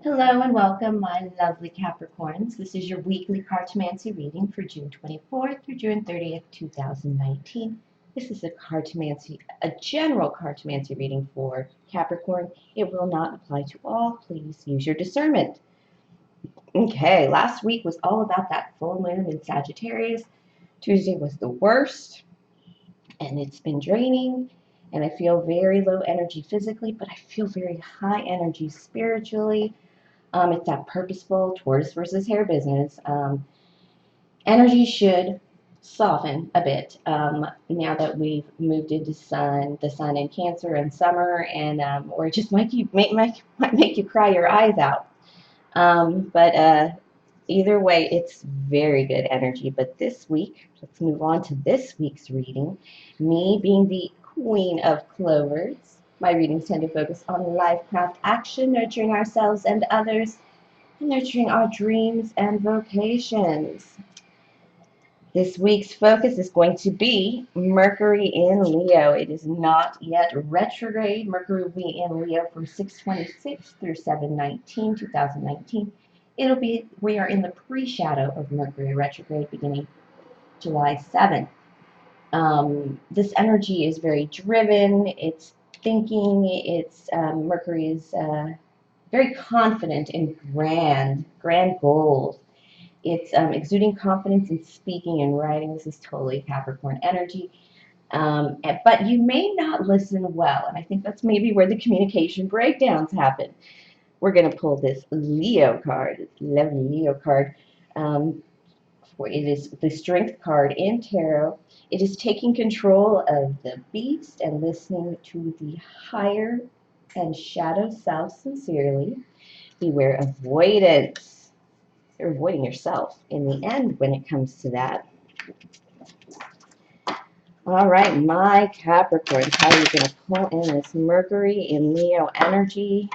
Hello and welcome, my lovely Capricorns. This is your weekly Cartomancy reading for June 24th through June 30th, 2019. This is a general Cartomancy reading for Capricorn. It will not apply to all. Please use your discernment. Okay, last week was all about that full moon in Sagittarius. Tuesday was the worst, and it's been draining. And I feel very low energy physically, but I feel very high energy spiritually. It's that purposeful Taurus versus hair business. Energy should soften a bit now that we've moved into the sun in Cancer and summer, and or it just might make you cry your eyes out. But either way, it's very good energy. But this week, let's move on to this week's reading. Me being the queen of clovers, my readings tend to focus on life, craft, action, nurturing ourselves and others, and nurturing our dreams and vocations. This week's focus is going to be Mercury in Leo. It is not yet retrograde. Mercury will be in Leo from 6/26 through 7/19, 2019. We are in the pre-shadow of Mercury retrograde beginning July 7th. This energy is very driven. It's thinking. Mercury is very confident in grand goals. It's exuding confidence in speaking and writing. This is totally Capricorn energy. But you may not listen well, and I think that's maybe where the communication breakdowns happen. We're going to pull this Leo card, this lovely Leo card. It is the Strength card in tarot. It is taking control of the beast and listening to the higher and shadow self sincerely. Beware avoidance. You're avoiding yourself in the end when it comes to that. All right, my Capricorns, how are you going to pull in this Mercury in Leo energy?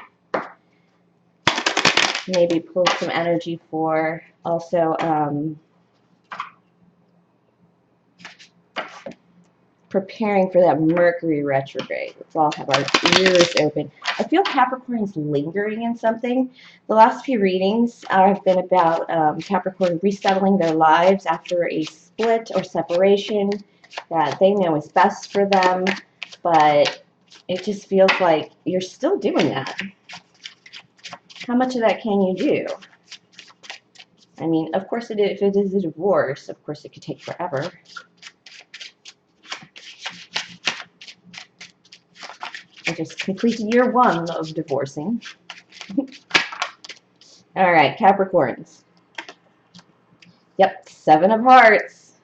Maybe pull some energy for also preparing for that Mercury retrograde. Let's all have our ears open. I feel Capricorn is lingering in something. The last few readings have been about Capricorn resettling their lives after a split or separation that they know is best for them, but it just feels like you're still doing that. How much of that can you do? I mean, of course, if it is a divorce, of course, it could take forever. I just completed year 1 of divorcing. All right, Capricorns. Yep, 7 of Hearts.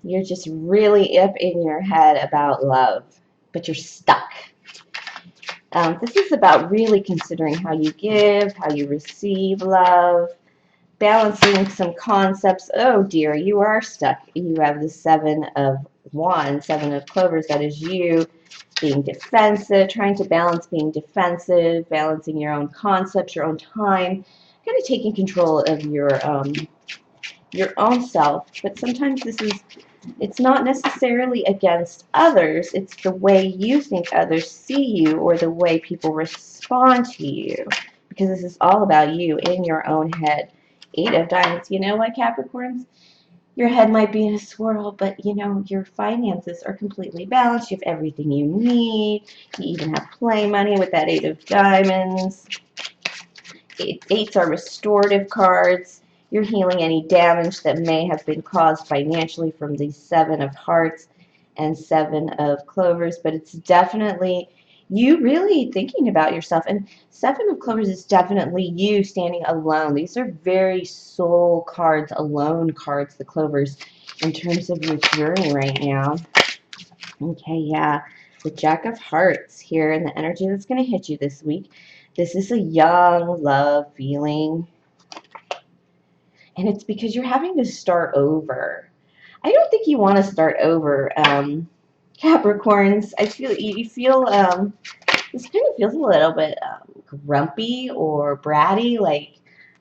You're just really up in your head about love, but you're stuck. This is about really considering how you give, how you receive love, balancing some concepts. Oh dear, you are stuck. You have the 7 of Wands, 7 of Clovers. That is you being defensive, trying to balance being defensive, balancing your own concepts, your own time, kind of taking control of your own self. But sometimes it's not necessarily against others. It's the way you think others see you or the way people respond to you, because this is all about you in your own head. 8 of Diamonds. You know what, Capricorns? Your head might be in a swirl, but you know, your finances are completely balanced. You have everything you need. You even have play money with that 8 of Diamonds. Eights are restorative cards. You're healing any damage that may have been caused financially from the 7 of Hearts and 7 of Clovers, but it's definitely you really thinking about yourself. And 7 of Clovers is definitely you standing alone. These are very soul cards, alone cards, the Clovers, in terms of your journey right now. Okay, yeah. The Jack of Hearts here and the energy that's going to hit you this week. This is a young love feeling. And it's because you're having to start over. I don't think you want to start over, Capricorns. I feel you feel this kind of feels a little bit grumpy or bratty. Like,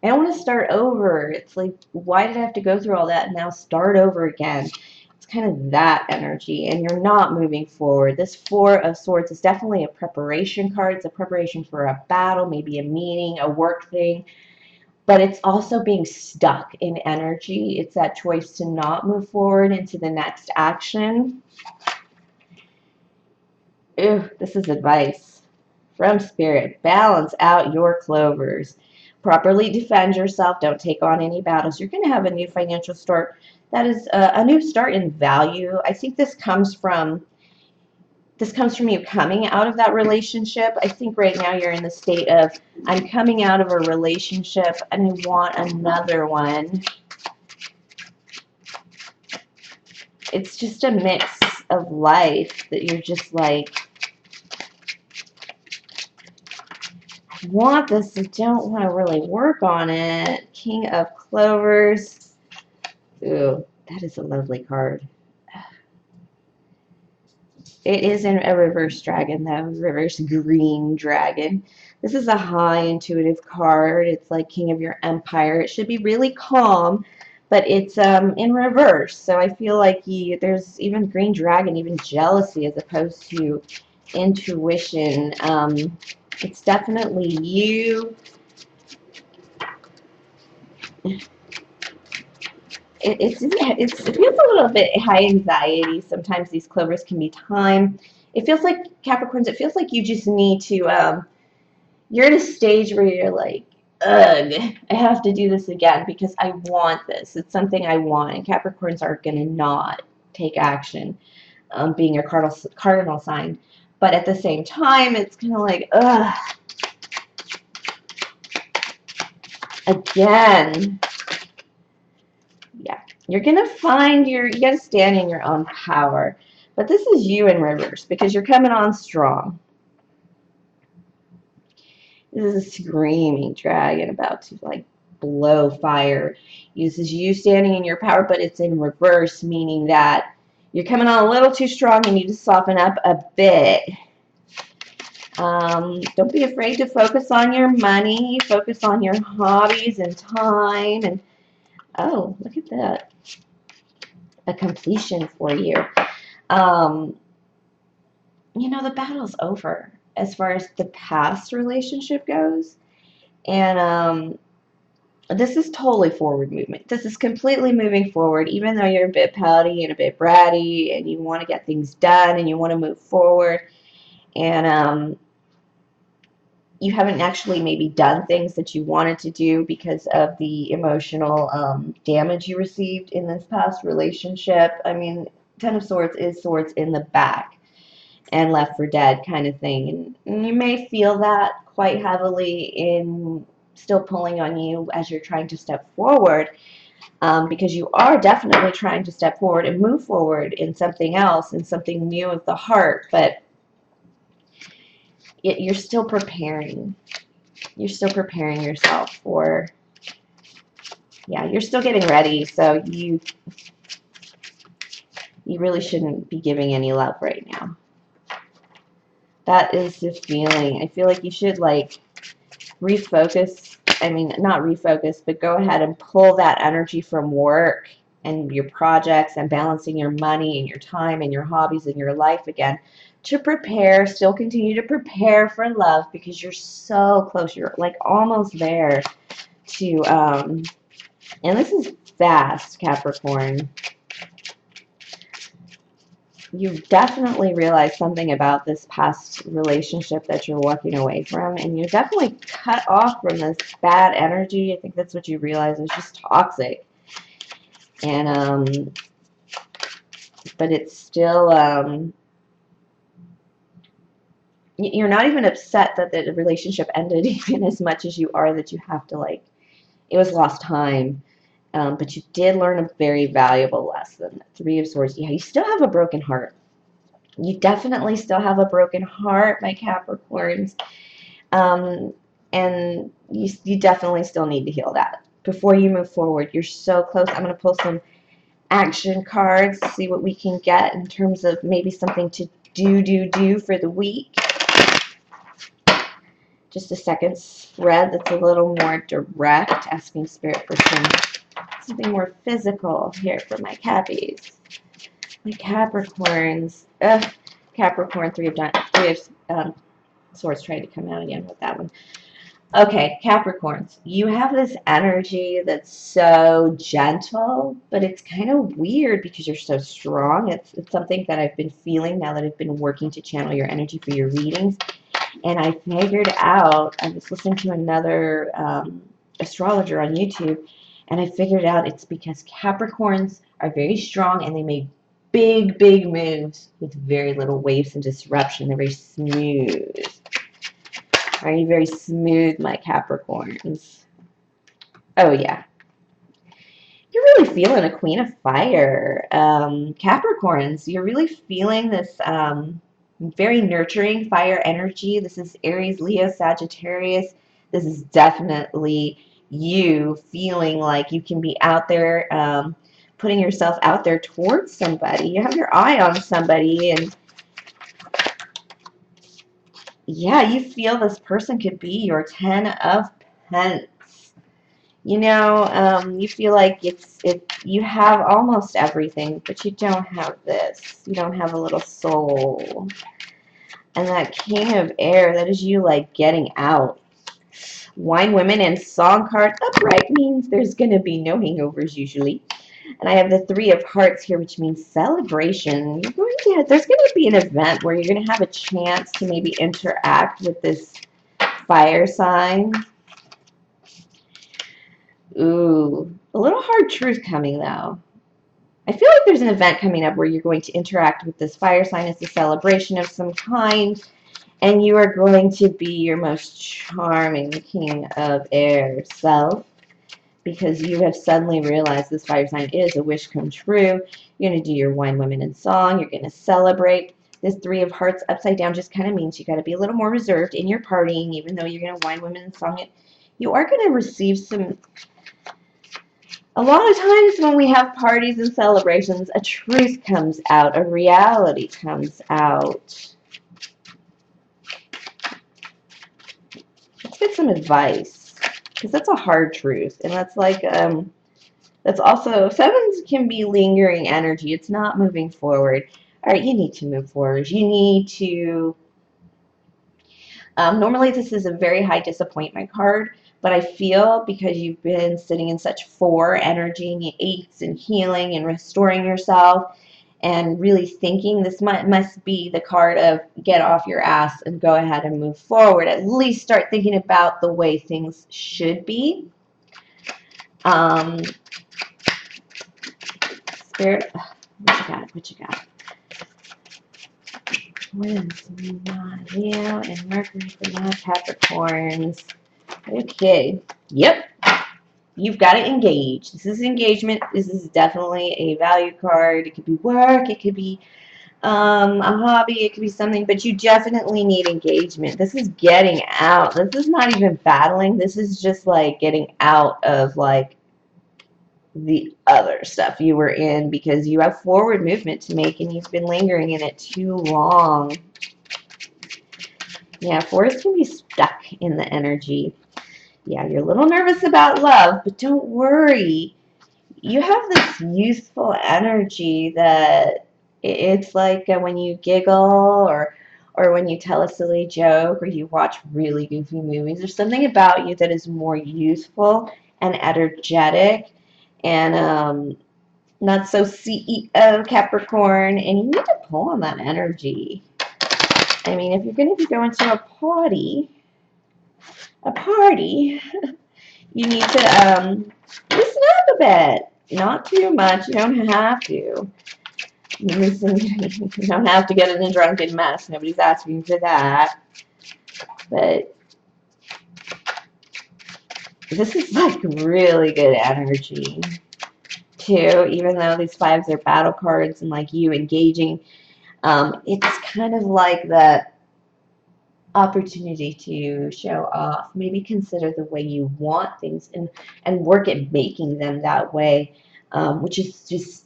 I don't want to start over. It's like, why did I have to go through all that and now start over again? It's kind of that energy, and you're not moving forward. This Four of Swords is definitely a preparation card. It's a preparation for a battle, maybe a meeting, a work thing, but it's also being stuck in energy. It's that choice to not move forward into the next action. Ooh, this is advice from Spirit. Balance out your clovers. Properly defend yourself. Don't take on any battles. You're going to have a new financial start. That is a new start in value. I think this comes from you coming out of that relationship. I think right now you're in the state of, I'm coming out of a relationship and I want another one. It's just a mix of life that you're just like, I want this, I don't want to really work on it. King of Clovers. Ooh, that is a lovely card. It is in a reverse dragon, though. Reverse green dragon. This is a high intuitive card. It's like King of your Empire. It should be really calm, but it's in reverse. So I feel like there's even green dragon, even jealousy as opposed to intuition. It's definitely you. It feels a little bit high anxiety. Sometimes these clovers can be time. It feels like, Capricorns, it feels like you just need to, you're at a stage where you're like, ugh, I have to do this again because I want this. It's something I want. And Capricorns are going to not take action, being your cardinal sign. But at the same time, it's kind of like, ugh, again. Yeah, you're going to find you got to stand in your own power. But this is you in reverse because you're coming on strong. This is a screaming dragon about to like blow fire. This is you standing in your power, but it's in reverse, meaning that you're coming on a little too strong. You need to soften up a bit. Don't be afraid to focus on your money. Focus on your hobbies and time. And oh, look at that. A completion for you. You know, the battle's over as far as the past relationship goes. And this is totally forward movement. This is completely moving forward, even though you're a bit pouty and a bit bratty and you want to get things done and you want to move forward. And you haven't actually maybe done things that you wanted to do because of the emotional damage you received in this past relationship. I mean, Ten of Swords is swords in the back and left for dead kind of thing. And you may feel that quite heavily in still pulling on you as you're trying to step forward, because you are definitely trying to step forward and move forward in something else, in something new of the heart, but you're still preparing. You're still preparing yourself for, yeah, you're still getting ready, so you really shouldn't be giving any love right now. That is the feeling. I feel like you should like refocus. I mean, not refocus, but go ahead and pull that energy from work and your projects and balancing your money and your time and your hobbies and your life again to prepare, still continue to prepare for love because you're so close. You're like almost there to, and this is fast, Capricorn. You've definitely realized something about this past relationship that you're walking away from, and you're definitely cut off from this bad energy. I think that's what you realize is just toxic. And but it's still you're not even upset that the relationship ended even as much as you are that you have to like, it was lost time. But you did learn a very valuable lesson. Three of Swords. Yeah, you still have a broken heart. You definitely still have a broken heart, my Capricorns. And you definitely still need to heal that before you move forward. You're so close. I'm going to pull some action cards, see what we can get in terms of maybe something to do for the week. Just a second spread that's a little more direct, asking Spirit for something more physical here for my Cappies. My Capricorns. Capricorn, three of swords tried to come out again with that one. Okay, Capricorns, you have this energy that's so gentle, but it's kind of weird because you're so strong. It's something that I've been feeling now that I've been working to channel your energy for your readings. And I figured out, I was listening to another astrologer on YouTube, and I figured out it's because Capricorns are very strong and they make big, big moves with very little waves and disruption. They're very smooth. Are you very smooth, my Capricorns? Oh, yeah. You're really feeling a queen of fire. Capricorns, you're really feeling this very nurturing fire energy. This is Aries, Leo, Sagittarius. This is definitely you feeling like you can be out there, putting yourself out there towards somebody. You have your eye on somebody, and yeah, you feel this person could be your 10 of Pence. You know, you feel like you have almost everything, but you don't have this. You don't have a little soul. And that King of Air, that is you like getting out. Wine, women, and song card upright means there's going to be no hangovers usually. And I have the Three of Hearts here, which means celebration. There's going to be an event where you're going to have a chance to maybe interact with this fire sign. Ooh, a little hard truth coming though. I feel like there's an event coming up where you're going to interact with this fire sign. It's a celebration of some kind, and you are going to be your most charming King of Air self because you have suddenly realized this fire sign is a wish come true. You're going to do your wine, women, and song. You're going to celebrate. This Three of Hearts upside down just kind of means you got to be a little more reserved in your partying, even though you're going to wine, women, and song it. You are going to receive some. A lot of times when we have parties and celebrations, a truth comes out, a reality comes out. Let's get some advice, because that's a hard truth, and that's like, that's also, sevens can be lingering energy. It's not moving forward. All right, you need to move forward. You need to, normally this is a very high disappointment card, but I feel because you've been sitting in such 4 energy and 8s and healing and restoring yourself and really thinking, this must be the card of get off your ass and go ahead and move forward. At least start thinking about the way things should be. Spirit, what you got? What you got? What is not Leo and Mercury for non-Capricorns? Okay. Yep. You've got to engage. This is engagement. This is definitely a value card. It could be work. It could be a hobby. It could be something, but you definitely need engagement. This is getting out. This is not even battling. This is just like getting out of like the other stuff you were in because you have forward movement to make and you've been lingering in it too long. Yeah, 4s can be stuck in the energy. Yeah, you're a little nervous about love, but don't worry. You have this youthful energy that it's like when you giggle or when you tell a silly joke or you watch really goofy movies. There's something about you that is more youthful and energetic and not so CEO Capricorn, and you need to pull on that energy. I mean, if you're going to be going to a party, you need to listen up a bit. Not too much. You don't have to. Listen, you don't have to get in a drunken mess. Nobody's asking for that. But this is like really good energy, too. Even though these 5s are battle cards and like you engaging, it's kind of like that opportunity to show off. Maybe consider the way you want things and work at making them that way, which is just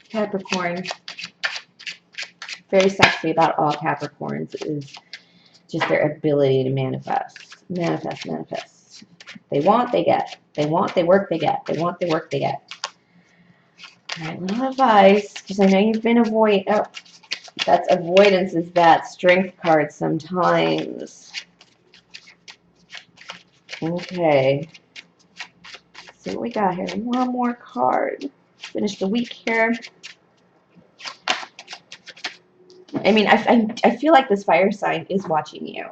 Capricorn. Very sexy about all Capricorns is just their ability to manifest. They want, they get. They want, they work, they get. They want, they work, they get. All right, little advice, because I know you've been that's avoidance is that strength card sometimes. Okay. Let's see what we got here. One more card. Finish the week here. I mean, I feel like this fire sign is watching you.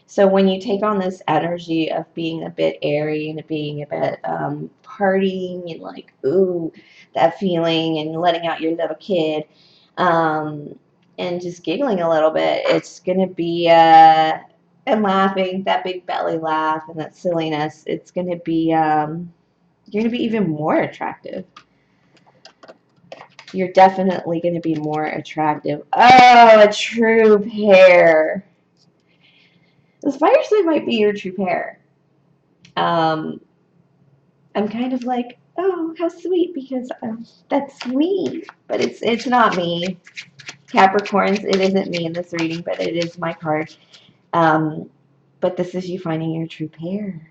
So when you take on this energy of being a bit airy and being a bit partying and like, ooh, that feeling and letting out your little kid and just giggling a little bit, it's going to be, and laughing, that big belly laugh and that silliness, it's going to be, you're going to be even more attractive. You're definitely going to be more attractive. Oh, a true pair. This fire sign might be your true pair. I'm kind of like, oh, how sweet, because that's me. But it's not me. Capricorns, it isn't me in this reading, but it is my card. But this is you finding your true pair.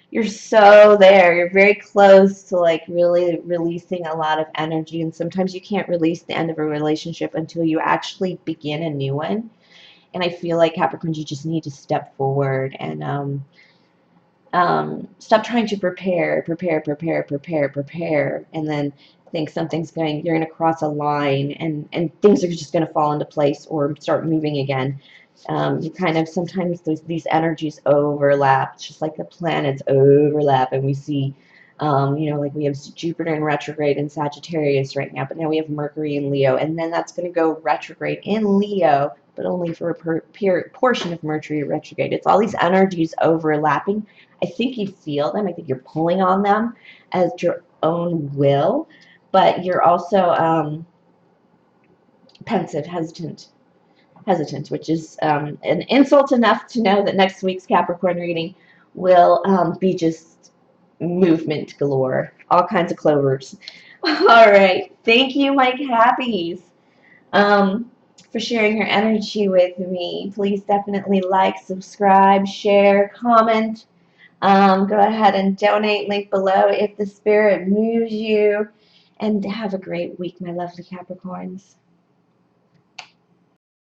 You're so there. You're very close to like really releasing a lot of energy. And sometimes you can't release the end of a relationship until you actually begin a new one. And I feel like Capricorns, you just need to step forward and stop trying to prepare, and then think something's you're going to cross a line and things are just going to fall into place or start moving again. You kind of, sometimes these energies overlap. It's just like the planets overlap, and we see, like we have Jupiter in retrograde in Sagittarius right now, but now we have Mercury in Leo, and then that's going to go retrograde in Leo, but only for a portion of Mercury retrograde. It's all these energies overlapping. I think you feel them. I think you're pulling on them as your own will, but you're also pensive, hesitant, which is an insult enough to know that next week's Capricorn reading will be just movement galore, all kinds of clovers. All right, thank you, my Cappies, for sharing your energy with me. Please definitely like, subscribe, share, comment. Go ahead and donate, link below if the spirit moves you. And have a great week, my lovely Capricorns.